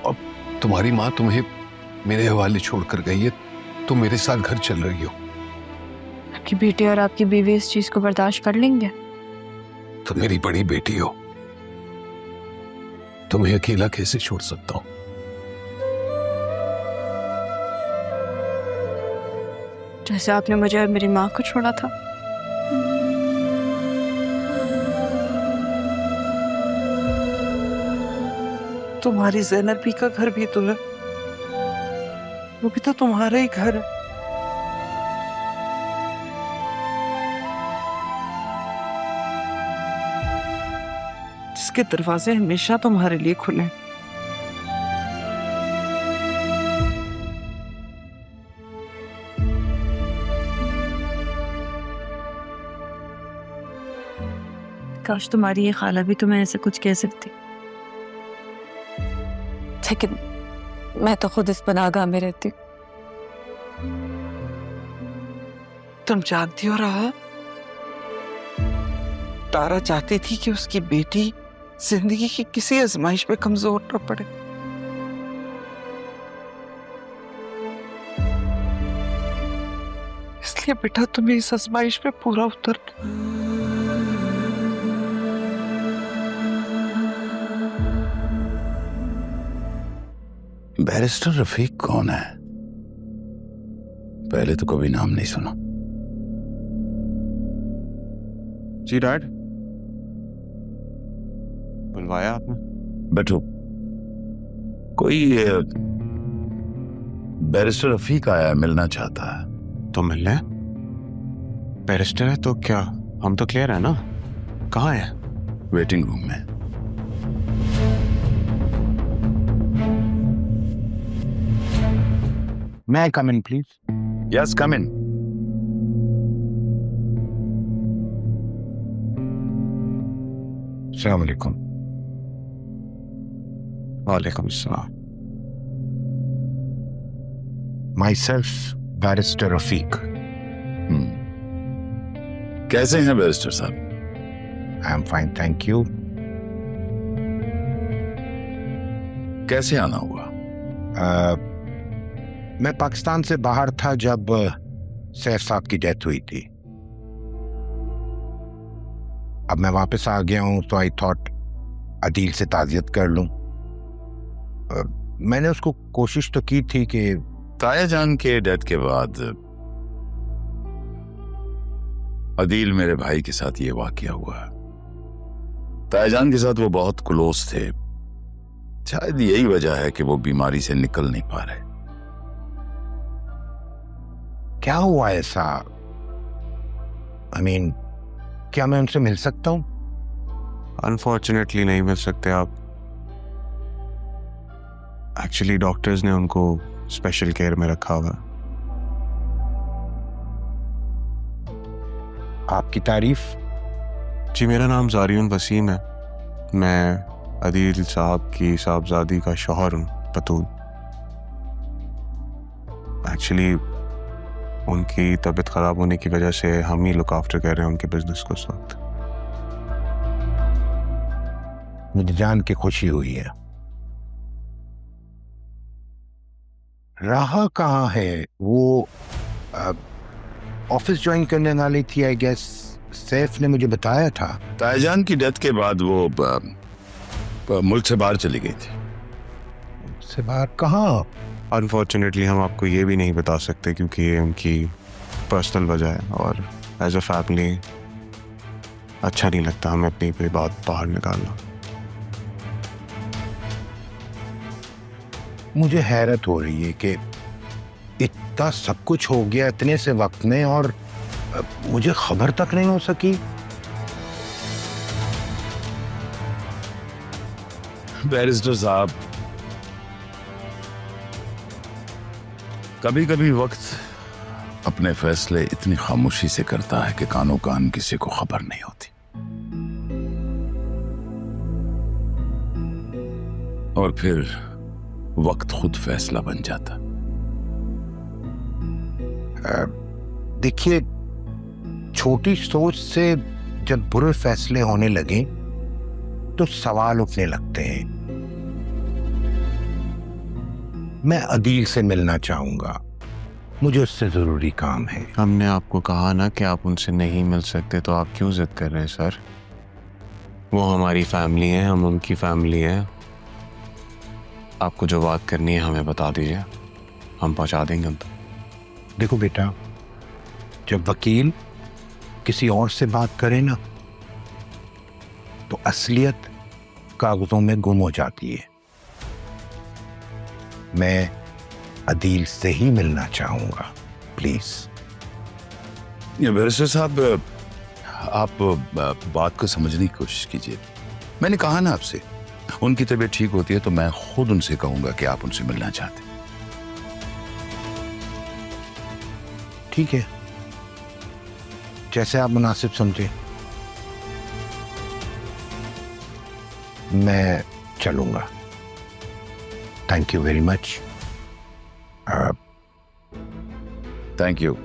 अब तुम्हारी माँ तुम्हें मेरे हवाले छोड़कर गई है, तुम मेरे साथ घर चल रही हो। आपकी बेटी और आपकी बीवी इस चीज को बर्दाश्त कर लेंगे? तुम मेरी बड़ी बेटी हो, तुम्हें अकेला कैसे छोड़ सकता हूं? जैसे आपने मुझे और मेरी माँ को छोड़ा था। तुम्हारी ज़ैनबी का घर भी तो है, वो भी तो तुम्हारा ही घर है। जिसके दरवाजे हमेशा तुम्हारे लिए खुले हैं। काश तुम्हारी ये खाला भी तुम्हें ऐसे कुछ कह सकती, लेकिन मैं तो खुद इस पनाहगाह में रहती। तुम जानती हो रहा, तारा चाहती थी कि उसकी बेटी जिंदगी की किसी आजमाइश पे कमजोर न पड़े। इसलिए बेटा तुम्हें इस आजमाइश पे पूरा उतर। बैरिस्टर रफीक कौन है? पहले तो कभी नाम नहीं सुना। जी डैड, बुलवाया आपने? बैठो। कोई बैरिस्टर रफीक आया है, मिलना चाहता है। तो मिलने? बैरिस्टर है तो क्या, हम तो क्लियर है ना? कहाँ है? वेटिंग रूम में। May I come in, please? Yes, come in. Assalamu alaikum. वालेकुम अस्सलाम। Myself, Barrister Rafiq. कैसे हैं बैरिस्टर साहब? I am fine, thank you. कैसे आना हुआ? मैं पाकिस्तान से बाहर था जब सैफ साहब की डेथ हुई थी। अब मैं वापस आ गया हूं तो आई थॉट अदील से ताज़ियत कर लूं। मैंने उसको कोशिश तो की थी कि ताया जान के डेथ के बाद अदील मेरे भाई के साथ ये वाकया हुआ। ताया जान के साथ वो बहुत क्लोज थे, शायद यही वजह है कि वो बीमारी से निकल नहीं पा रहे। क्या हुआ ऐसा? I mean, क्या मैं उनसे मिल सकता हूं? अनफॉर्चुनेटली नहीं मिल सकते आप। एक्चुअली डॉक्टर्स ने उनको स्पेशल केयर में रखा हुआ। आपकी तारीफ। जी, मेरा नाम ज़ारिउन वसीम है। मैं अदील साहब की साहबजादी का शौहर हूँ, बतूल। एक्चुअली उनकी तबीयत खराब होने की वजह से हम ही लुक आफ्टर कर रहे हैं उनके बिजनेस को इस वक्त। मुझे जान के खुशी हुई है। राहा कहाँ है? वो ऑफिस ज्वाइन करने वाली थी, आई गेस। सैफ ने मुझे बताया था। ताया जान की डेथ के बाद वो मुल्क से बाहर चली गई थी। से बाहर कहाँ? अनफॉर्चुनेटली हम आपको ये भी नहीं बता सकते क्योंकि ये उनकी पर्सनल वजह है और एज अ फैमिली अच्छा नहीं लगता हमें अपनी कोई बात बाहर निकालना। मुझे हैरत हो रही है कि इतना सब कुछ हो गया इतने से वक्त में और मुझे खबर तक नहीं हो सकी। बैरिस्टर साहब, कभी कभी वक्त अपने फैसले इतनी खामोशी से करता है कि कानो कान किसी को खबर नहीं होती। और फिर वक्त खुद फैसला बन जाता। देखिए, छोटी सोच से जब बुरे फैसले होने लगे तो सवाल उठने लगते हैं। मैं अदील से मिलना चाहूंगा, मुझे उससे जरूरी काम है। हमने आपको कहा ना कि आप उनसे नहीं मिल सकते, तो आप क्यों जिद कर रहे हैं सर? वो हमारी फैमिली है, हम उनकी फैमिली है। आपको जो बात करनी है हमें बता दीजिए, हम पहुंचा देंगे उन तक। देखो बेटा, जब वकील किसी और से बात करे ना, तो असलियत कागजों में गुम हो जाती है। मैं अदील से ही मिलना चाहूंगा, प्लीज। ये बैरिस्टर साहब, आप बात को समझने की कोशिश कीजिए। मैंने कहा ना आपसे, उनकी तबीयत ठीक होती है तो मैं खुद उनसे कहूंगा कि आप उनसे मिलना चाहते हैं। ठीक है, जैसे आप मुनासिब समझे, मैं चलूंगा। Thank you very much. Thank you.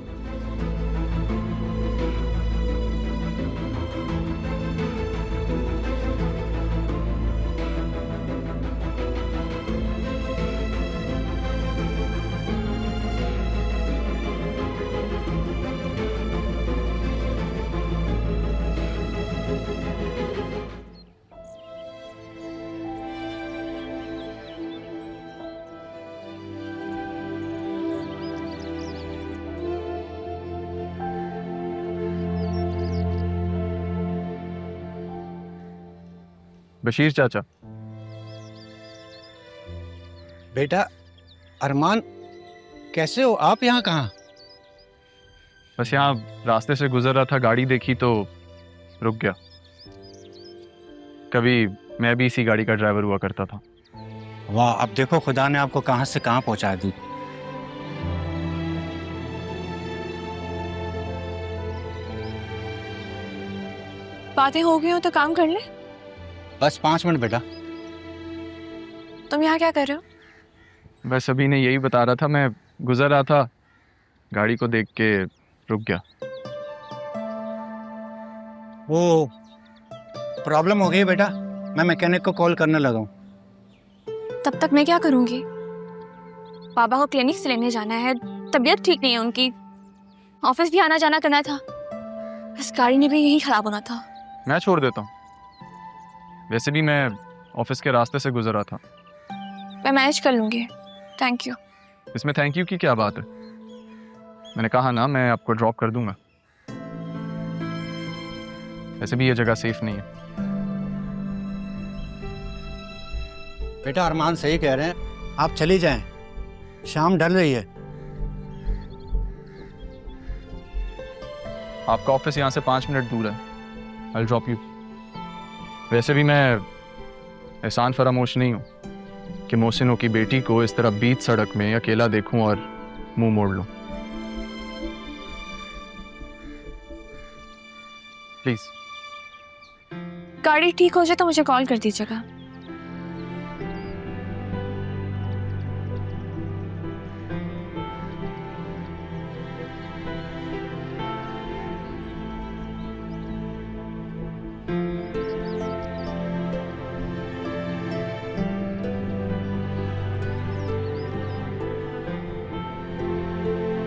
Bashir चाचा, बेटा अरमान, कैसे हो आप? यहाँ कहाँ? बस यहाँ रास्ते से गुजर रहा था, गाड़ी देखी तो रुक गया। कभी मैं भी इसी गाड़ी का ड्राइवर हुआ करता था। वाह, अब देखो खुदा ने आपको कहाँ से कहाँ पहुँचा दी। बातें हो गई हो तो काम कर ले। बस 5 मिनट बेटा। तुम यहाँ क्या कर रहे हो? बस अभी ने यही बता रहा था, मैं गुजर रहा था, गाड़ी को देख के रुक गया। वो प्रॉब्लम हो गई बेटा, मैं मैकेनिक को कॉल करने लगा हूँ। तब तक मैं क्या करूँगी? पापा को क्लिनिक से लेने जाना है, तबीयत ठीक नहीं है उनकी, ऑफिस भी आना जाना करना था, इस गाड़ी ने भी यही खराब होना था। मैं छोड़ देता हूँ, वैसे भी मैं ऑफिस के रास्ते से गुजर रहा था। मैं मैनेज कर लूँगी, थैंक यू। इसमें थैंक यू की क्या बात है? मैंने कहा ना, मैं आपको ड्रॉप कर दूंगा। वैसे भी ये जगह सेफ नहीं है। बेटा अरमान सही कह रहे हैं, आप चली जाएं, शाम ढल रही है। आपका ऑफिस यहाँ से 5 मिनट दूर है, I'll drop you। वैसे भी मैं एहसान फरामोश नहीं हूँ कि मोहसिनों की बेटी को इस तरह बीच सड़क में अकेला देखूं और मुंह मोड़ लूं। प्लीज। गाड़ी ठीक हो जाए तो मुझे कॉल कर दीजिएगा।